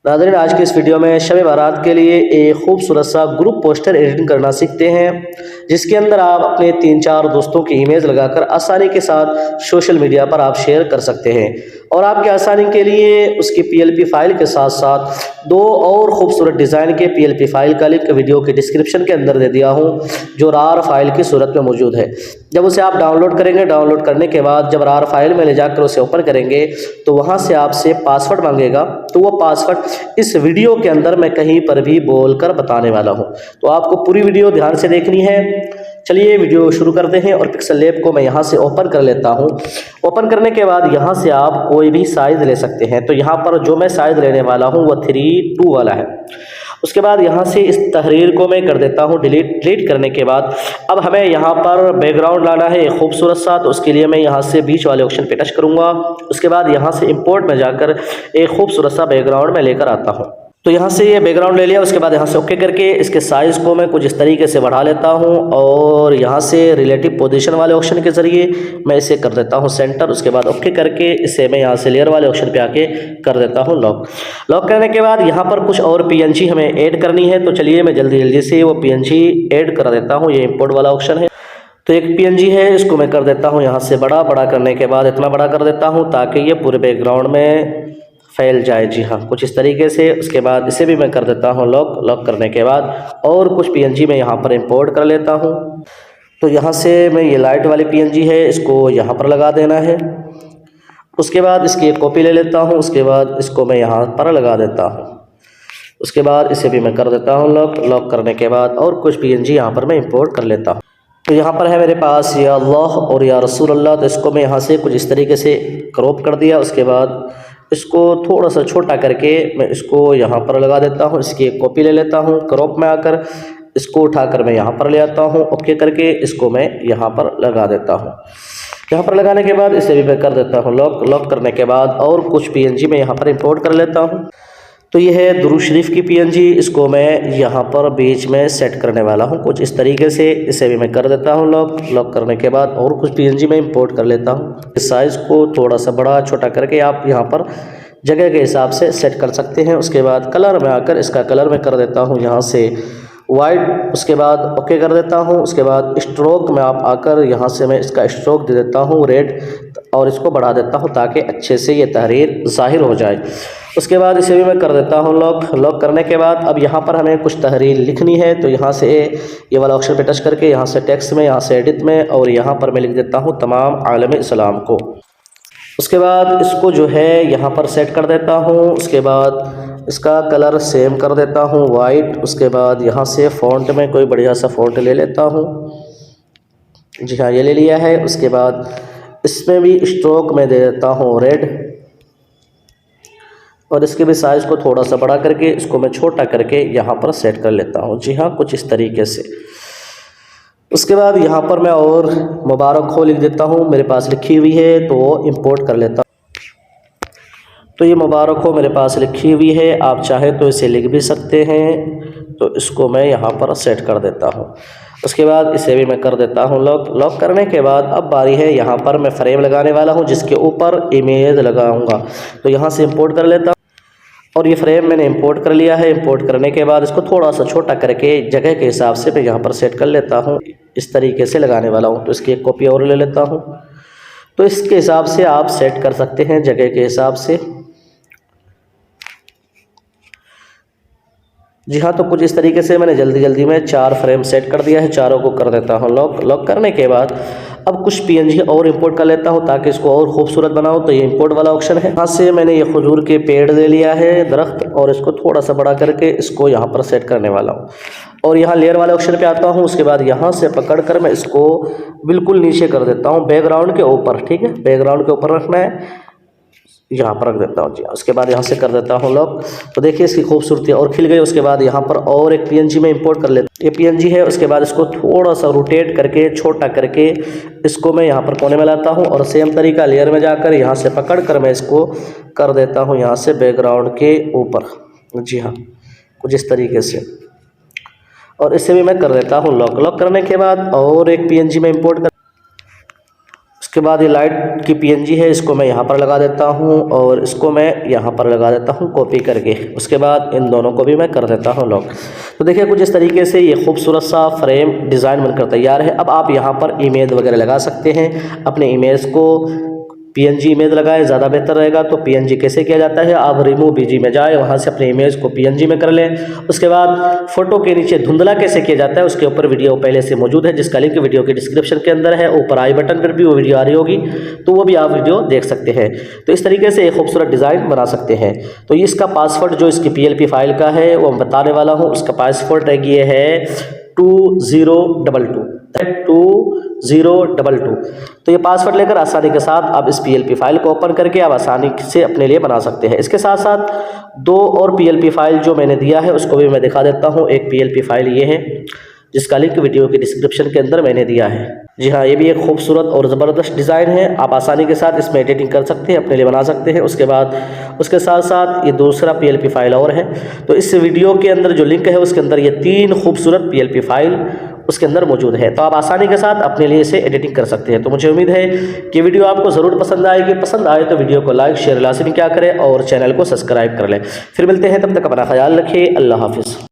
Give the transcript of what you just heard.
नाज़रीन, आज की इस वीडियो में शब बारात के लिए एक खूबसूरत सा ग्रुप पोस्टर एडिटिंग करना सीखते हैं, जिसके अंदर आप अपने 3-4 दोस्तों की इमेज लगाकर आसानी के साथ सोशल मीडिया पर आप शेयर कर सकते हैं। और आपके आसानी के लिए उसकी PLP फाइल के साथ साथ 2 और खूबसूरत डिज़ाइन के PLP फाइल का लिंक वीडियो के डिस्क्रिप्शन के अंदर दे दिया हूँ, जो RAR फाइल की सूरत में मौजूद है। जब उसे आप डाउनलोड करेंगे, डाउनलोड करने के बाद जब RAR फाइल में ले जाकर उसे ओपन करेंगे तो वहाँ से आपसे पासवर्ड मांगेगा। तो वो पासवर्ड इस वीडियो के अंदर मैं कहीं पर भी बोलकर बताने वाला हूँ, तो आपको पूरी वीडियो ध्यान से देखनी है। चलिए वीडियो शुरू करते हैं। और पिक्सल लैब को मैं यहाँ से ओपन कर लेता हूँ। ओपन करने के बाद यहाँ से आप कोई भी साइज़ ले सकते हैं। तो यहाँ पर जो मैं साइज़ लेने वाला हूँ वह 3:2 वाला है। उसके बाद यहाँ से इस तहरीर को मैं कर देता हूँ डिलीट करने के बाद अब हमें यहाँ पर बैकग्राउंड लाना है एक खूबसूरत सा। तो उसके लिए मैं यहाँ से बीच वाले ऑप्शन पे टच करूँगा। उसके बाद यहाँ से इंपोर्ट में जाकर एक खूबसूरत सा बैकग्राउंड में लेकर आता हूँ। तो यहाँ से ये बैकग्राउंड ले लिया। उसके बाद यहाँ से ओके करके इसके साइज़ को मैं कुछ इस तरीके से बढ़ा लेता हूँ और यहाँ से रिलेटिव पोजीशन वाले ऑप्शन के ज़रिए मैं इसे कर देता हूँ सेंटर। उसके बाद ओके करके इसे मैं यहाँ से लेयर वाले ऑप्शन पे आके कर देता हूँ लॉक करने के बाद यहाँ पर कुछ और PNG हमें ऐड करनी है। तो चलिए मैं जल्दी से वो PNG ऐड कर देता हूँ। ये इंपोर्ट वाला ऑप्शन है। तो एक PNG है, इसको मैं कर देता हूँ यहाँ से बड़ा करने के बाद इतना बड़ा कर देता हूँ ताकि ये पूरे बैकग्राउंड में फैल जाए। जी हाँ, कुछ इस तरीके से। उसके बाद इसे भी मैं कर देता हूँ लॉक करने के बाद और कुछ PNG मैं यहाँ पर इंपोर्ट कर लेता हूँ। तो यहाँ से मैं ये लाइट वाली PNG है, इसको यहाँ पर लगा देना है। उसके बाद इसकी एक कॉपी ले लेता हूँ। उसके बाद इसको मैं यहाँ पर लगा देता हूँ। उसके बाद इसे भी मैं कर देता हूँ लॉक करने के बाद और कुछ PNG यहाँ पर मैं इंपोर्ट कर लेता हूँ। तो यहाँ पर है मेरे पास या अल्लाह और या रसूल अल्लाह। तो इसको मैं यहाँ से कुछ इस तरीके से क्रॉप कर दिया। उसके बाद इसको थोड़ा सा छोटा करके मैं इसको यहाँ पर लगा देता हूँ। इसकी एक कॉपी ले लेता हूँ। क्रॉप में आकर इसको उठाकर मैं यहाँ पर ले आता हूँ। ओके करके इसको मैं यहाँ पर लगा देता हूँ। यहाँ पर लगाने के बाद इसे भी मैं कर देता हूँ लॉक करने के बाद और कुछ PNG मैं यहाँ पर इंपोर्ट कर लेता हूँ। तो ये है दुरूद शरीफ की PNG। इसको मैं यहाँ पर बीच में सेट करने वाला हूँ कुछ इस तरीके से। इसे भी मैं कर देता हूँ लॉक करने के बाद और कुछ PNG मैं इंपोर्ट कर लेता हूँ। इस साइज़ को थोड़ा सा बड़ा छोटा करके आप यहाँ पर जगह के हिसाब से सेट कर सकते हैं। उसके बाद कलर में आकर इसका कलर मैं कर देता हूँ यहाँ से वाइट। उसके बाद ओके कर देता हूँ। उसके बाद स्ट्रोक में आप आकर यहाँ से मैं इसका स्ट्रोक दे देता हूँ रेड और इसको बढ़ा देता हूँ ताकि अच्छे से ये तहरीर ज़ाहिर हो जाए। उसके बाद इसे भी मैं कर देता हूँ लॉक करने के बाद अब यहाँ पर हमें कुछ तहरीर लिखनी है। तो यहाँ से ये वाला ऑप्शन पे टच करके यहाँ से टेक्स्ट में, यहाँ से एडिट में और यहाँ पर मैं लिख देता हूँ तमाम आलम इस्लाम को। उसके बाद इसको जो है यहाँ पर सेट कर देता हूँ। उसके बाद इसका कलर सेम कर देता हूँ वाइट। उसके बाद यहाँ से फ़ॉन्ट में कोई बढ़िया सा फ़ॉन्ट ले लेता हूँ। जी हाँ, ये ले लिया है। उसके बाद इसमें भी स्ट्रोक में दे देता हूँ रेड और इसके भी साइज़ को थोड़ा सा बड़ा करके इसको मैं छोटा करके यहाँ पर सेट कर लेता हूँ। जी हाँ, कुछ इस तरीके से। उसके बाद यहाँ पर मैं और मुबारक हो लिख देता हूँ, मेरे पास लिखी हुई है तो वो इंपोर्ट कर लेता हूँ। तो ये मुबारक हो मेरे पास लिखी हुई है, आप चाहे तो इसे लिख भी सकते हैं। तो इसको मैं यहाँ पर सेट कर देता हूँ। उसके बाद इसे भी मैं कर देता हूँ लॉक करने के बाद अब बारी है यहाँ पर मैं फ्रेम लगाने वाला हूँ जिसके ऊपर इमेज लगाऊंगा। तो यहाँ से इंपोर्ट कर लेता हूँ और ये फ्रेम मैंने इंपोर्ट कर लिया है। इंपोर्ट करने के बाद इसको थोड़ा सा छोटा करके जगह के हिसाब से मैं यहाँ पर सेट कर लेता हूँ। इस तरीके से लगाने वाला हूँ। तो इसकी एक कॉपी और ले लेता हूँ। तो इसके हिसाब से आप सेट कर सकते हैं जगह के हिसाब से। जी हाँ, तो कुछ इस तरीके से मैंने जल्दी में 4 फ्रेम सेट कर दिया है। चारों को कर देता हूँ लॉक करने के बाद अब कुछ PNG और इंपोर्ट कर लेता हूँ ताकि इसको और खूबसूरत बनाऊँ। तो ये इंपोर्ट वाला ऑप्शन है। यहाँ से मैंने ये खजूर के पेड़ ले लिया है, दरख्त, और इसको थोड़ा सा बड़ा करके इसको यहाँ पर सेट करने वाला हूँ और यहाँ लेयर वाले ऑप्शन पे आता हूँ। उसके बाद यहाँ से पकड़ कर मैं इसको बिल्कुल नीचे कर देता हूँ बैकग्राउंड के ऊपर। ठीक है, बैकग्राउंड के ऊपर रखना है, यहाँ पर रख देता हूँ। जी, उसके बाद यहाँ से कर देता हूँ लॉक। तो देखिए इसकी खूबसूरती और खिल गई। उसके बाद यहाँ पर और एक PNG में इंपोर्ट कर लेता हूँ। ये PNG है। उसके बाद इसको थोड़ा सा रोटेट करके छोटा करके इसको मैं यहाँ पर कोने में लाता हूँ और सेम तरीका लेयर में जाकर यहाँ से पकड़ कर मैं इसको कर देता हूँ यहाँ से बैकग्राउंड के ऊपर। जी हाँ, कुछ इस तरीके से और इसे भी मैं कर देता हूँ लॉक करने के बाद और एक PNG में इंपोर्ट कर उसके बाद ये लाइट की PNG है, इसको मैं यहाँ पर लगा देता हूँ और इसको मैं यहाँ पर लगा देता हूँ कॉपी करके। उसके बाद इन दोनों को भी मैं कर देता हूँ लॉक। तो देखिए कुछ इस तरीके से ये खूबसूरत सा फ्रेम डिज़ाइन बनकर तैयार है। अब आप यहाँ पर इमेज वगैरह लगा सकते हैं। अपने इमेज को PNG इमेज लगाएं, ज़्यादा बेहतर रहेगा। तो PNG कैसे किया जाता है, आप रिमूव BG में जाए, वहाँ से अपने इमेज को PNG में कर लें। उसके बाद फ़ोटो के नीचे धुंधला कैसे किया जाता है उसके ऊपर वीडियो पहले से मौजूद है, जिसका लिंक वीडियो के डिस्क्रिप्शन के अंदर है। ऊपर आई बटन पर भी वो वीडियो आ रही होगी, तो वो भी आप वीडियो देख सकते हैं। तो इस तरीके से एक खूबसूरत डिज़ाइन बना सकते हैं। तो इसका पासवर्ड जो इसकी PLP फाइल का है वो मैं बताने वाला हूँ। उसका पासवर्ड टैग ये है 2022 2022। तो ये पासवर्ड लेकर आसानी के साथ आप इस PLP फाइल को ओपन करके आप आसानी से अपने लिए बना सकते हैं। इसके साथ साथ दो और PLP फाइल जो मैंने दिया है उसको भी मैं दिखा देता हूँ। एक PLP फाइल ये है, जिसका लिंक वीडियो के डिस्क्रिप्शन के अंदर मैंने दिया है। जी हाँ, ये भी एक खूबसूरत और ज़बरदस्त डिज़ाइन है। आप आसानी के साथ इसमें एडिटिंग कर सकते हैं, अपने लिए बना सकते हैं। उसके बाद उसके साथ साथ ये दूसरा PLP फाइल और है। तो इस वीडियो के अंदर जो लिंक है उसके अंदर ये 3 खूबसूरत PLP फाइल उसके अंदर मौजूद है। तो आप आसानी के साथ अपने लिए इसे एडिटिंग कर सकते हैं। तो मुझे उम्मीद है कि वीडियो आपको ज़रूर पसंद आएगी। पसंद आए तो वीडियो को लाइक शेयर लाज़िमी क्या करें और चैनल को सब्सक्राइब कर लें। फिर मिलते हैं, तब तक अपना ख्याल रखिए। अल्लाह हाफिज़।